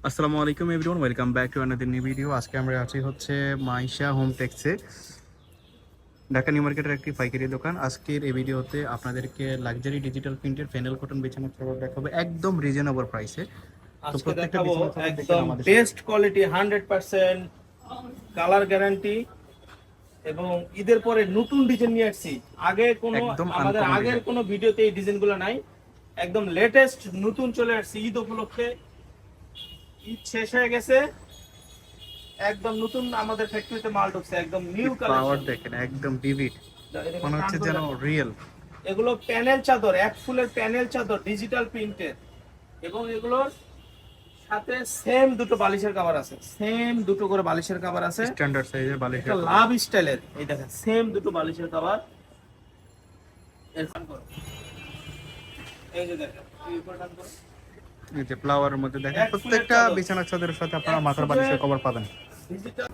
আসসালামু আলাইকুম everyone, welcome back to another new video. আজকে আমরা আছি হচ্ছে মাইশা হোম টেক্সে, ঢাকা নিউ মার্কেটের একটি পাইকারি দোকান। আজকের এই ভিডিওতে আপনাদেরকে লাক্সারি ডিজিটাল প্রিন্টের ফেনেল কটন বিছানার চাদর দেখাবো একদম রিজনেবল প্রাইসে। তো আজকে প্রত্যেকটা দেখাবো বিছানার চাদর দেখেন একদম আমাদের সাথে। বেস্ট কোয়ালিটি 100% কালার গ্যারান্টি এবং ঈদের পরে নতুন ডিজাইন নিয়ে আসছি। আগে কোনো একদম আমাদের আনকমন আগের ডিজাইন। কোনো ভিডিওতে এই ডিজাইনগুলো নাই, একদম লেটেস্ট নতুন চলে আসছে ঈদ উপলক্ষে। ঈদ শেষ হয়ে গেছে, একদম নতুন আমাদের ফ্যাক্টরিতে মাল ঢুকছে, একদম নিউ পাওয়ার কালেকশন। দেখেন, একদম ভিভিড, মনে হচ্ছে যেন রিয়েল। এগুলো প্যানেল চাদর, এক ফুলের প্যানেল চাদর ডিজিটাল প্রিন্টের, এবং এগুলোর সাথে সেম দুটো বালিশের কভার আছে, সেম দুটো করে বালিশের কভার আছে। স্ট্যান্ডার্ড সাইজের বালিশ, এটা লাভ স্টাইলের, এই দেখেন সেম দুটো বালিশের কভার। এরফান করো, এই যে দেখেন এই উপর টান করো, এই যে ফ্লাওয়ারের মধ্যে দেখেন, এক ফুলের প্রত্যেকটা চাদর, বিছানার চাদরের সাথে আপনারা এক মাথার ফুলের বালিশের কভার পাবেন। ডিজিটাল।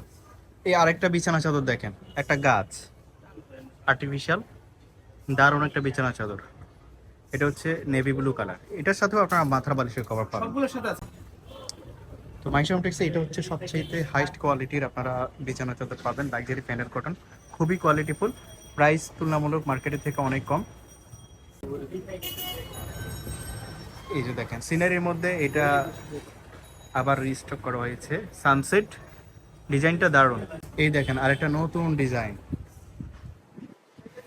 এই আরেকটা বিছানা চাদর দেখেন, একটা গাছ আর্টিফিশিয়াল, দারুণ একটা বিছানা চাদর। এটা হচ্ছে নেভি ব্লু কালার, এটার সাথেও আপনারা মাথার বালিশের কভার পাবেন। সবগুলোর সাথে আছে। তো মাইশা টেক্সে এটা হচ্ছে সবচেয়ে হাইস্ট কোয়ালিটির আপনারা বিছানা চাদর পাবেন, লাক্সারি প্যানেল কটন, খুবই কোয়ালিটিফুল, প্রাইস তুলনামূলক মার্কেটের থেকে অনেক কম। এই যে দেখেন সিনারির মধ্যে এটা আবার রিস্টক করা হয়েছে, সানসেট ডিজাইনটা দারুণ। এই দেখেন আরেকটা নতুন ডিজাইন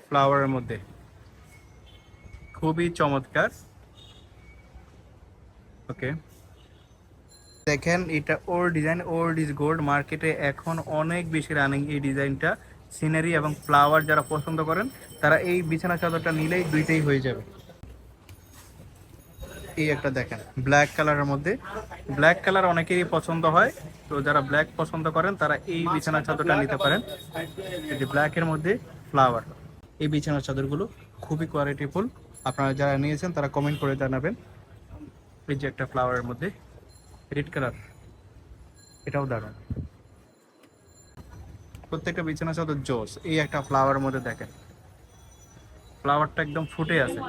ফ্লাওয়ারের মধ্যে, খুবই চমৎকার। ওকে, দেখেন এটা ওর ডিজাইন, ওল্ড ইজ গোল্ড, মার্কেটে এখন অনেক বেশি রানিং এই ডিজাইনটা। সিনারি এবং ফ্লাওয়ার যারা পছন্দ করেন তারা এই বিছানা চাদরটা নিলেই দুইটাই হয়ে যাবে। এই একটা দেখেন ব্ল্যাক কালারের মধ্যে, ব্ল্যাক কালার অনেকেরই পছন্দ হয়, তো যারা ব্ল্যাক পছন্দ করেন তারা এই বিছানা চাদরটা নিতে পারেন। এই যে ব্ল্যাকের মধ্যে ফ্লাওয়ার, এই বিছানার চাদরগুলো খুবই কোয়ালিটিফুল। আপনারা যারা নিয়েছেন তারা কমেন্ট করে জানাবেন। এই যে একটা ফ্লাওয়ারের মধ্যে রেড কালার, এটাও দারুণ। প্রত্যেকটা বিছানা চাদর জোস। এই একটা ফ্লাওয়ারের মধ্যে দেখেন, ফ্লাওয়ারটা একদম ফুটে আছে,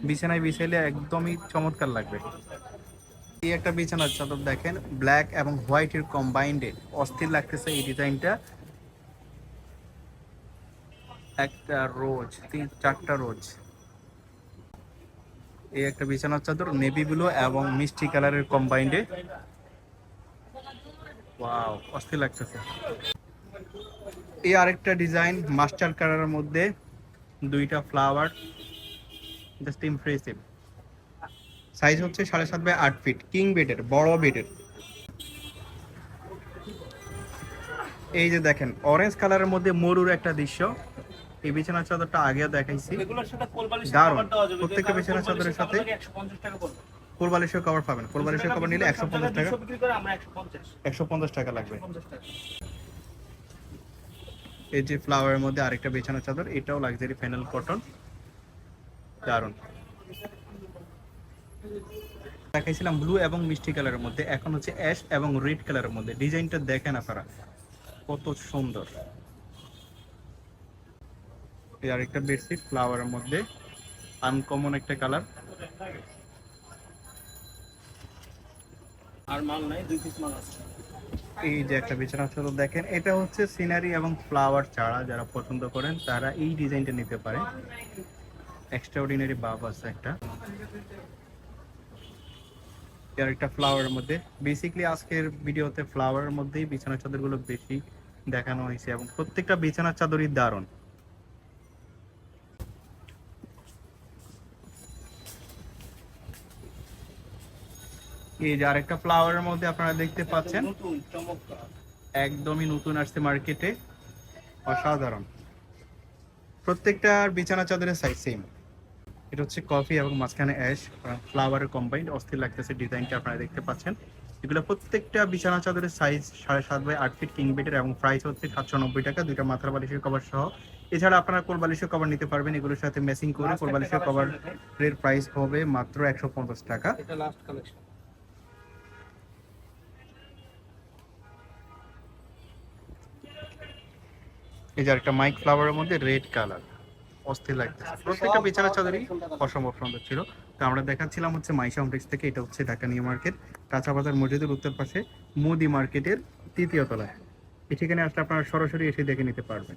বিছানায় বিছাইলে একদমই চমৎকার লাগবে। এই একটা বিছানার চাদর দেখেন, ব্ল্যাক এবং হোয়াইটের কম্বাইন্ডে, অস্থির লাগতেছে এই ডিজাইনটা। একটা রোজ, চারটা রোজ। এই একটা বিছানার চাদর নেভি ব্লু এবং মিষ্টি কালারের কম্বাইন্ডে, ওয়াও অস্থির লাগতেছে। এই আরেকটা ডিজাইন মাস্টার কালারের মধ্যে, দুইটা ফ্লাওয়ার, জাস্ট ইমপ্রেসিভ। সাইজ হচ্ছে 7.5 বাই 8 ফিট, কিং বেডের, বড় বেডের। এই যে দেখেন অরেঞ্জ কালারের মধ্যে মরুর একটা দৃশ্য। এই বিছানার চাদরটা আগেও দেখাইছি, এগুলোর সাথে কোল বালিশের দারুণ। কভার দেওয়া যাবে, প্রত্যেকটা বিছানার চাদরের সাথে 150 টাকা পড়বে। কোল বালিশের কভার পাবেন। কোল বালিশের কভার নিলে 150 টাকা, 200 বিক্রি করে আমরা 150, 150 টাকা লাগবে। 150 টাকা। এই যে ফ্লাওয়ারের মধ্যে আরেকটা বিছানার চাদর, এটাও লাক্সারি ফেনেল কটন, দারুণ। দেখাইছিলাম ব্লু এবং মিষ্টি কালারের মধ্যে, এখন হচ্ছে অ্যাশ এবং রেড কালারের মধ্যে। ডিজাইনটা দেখেন আপনারা কত সুন্দর। এই আরেকটা বেডশিট ফ্লাওয়ারের মধ্যে, আনকমন একটা কালার। আর মাল নাই, 2 পিস মাল আছে। এই যে একটা বিছানা চাদর দেখেন, এটা হচ্ছে সিনারি এবং ফ্লাওয়ার ছাড়া যারা পছন্দ করেন তারা এই ডিজাইনটা নিতে পারে। এক্সট্রাঅর্ডিনারি ভাব আছে একটা। আর একটা ফ্লাওয়ারের মধ্যে, বেসিক্যালি আজকের ভিডিওতে ফ্লাওয়ারের মধ্যেই বিছানার চাদরগুলো বেশি দেখানো হয়েছে এবং প্রত্যেকটা বিছানার চাদরই দারুণ। এই যে আরেকটা ফ্লাওয়ারের মধ্যে আপনারা দেখতে পাচ্ছেন, নতুন চমৎকার, একদমই নতুন আসছে মার্কেটে, অসাধারণ। প্রত্যেকটার বিছানা চাদরের সাইজ সেম। এটা হচ্ছে কফি এবং মাঝখানে অ্যাশ ফ্লাওয়ারের কম্বাইন্ড, অস্থির লাগতেছে ডিজাইনটা আপনারা দেখতে পাচ্ছেন। এগুলো প্রত্যেকটা বিছানা চাদরের সাইজ 7.5 বাই 8 ফিট, কিং বেডের, এবং প্রাইস হচ্ছে 790 টাকা, দুইটা মাথার বালিশের কভার সহ। এছাড়া আপনারা কোল বালিশের কভার নিতে পারবেন, এগুলোর সাথে ম্যাচিং করে কোল বালিশের কভারের প্রাইস হবে মাত্র 150 টাকা। এটা লাস্ট কালেকশন। এই যে একটা মাইক ফ্লাওয়ারের মধ্যে রেড কালার, অস্থির লাগতেছে। প্রত্যেকটা বিছানা চাদরই অসম্ভব সুন্দর ছিল। তো আমরা দেখাচ্ছিলাম হচ্ছে মাইশা হোম টেক্স থেকে, এটা হচ্ছে ঢাকা নিউ মার্কেট, কাঁচা বাজার মসজিদের উত্তর পাশে মোদি মার্কেটের তৃতীয় তলায়। এই ঠিকানায় আসলে আপনারা সরাসরি এসে দেখে নিতে পারবেন।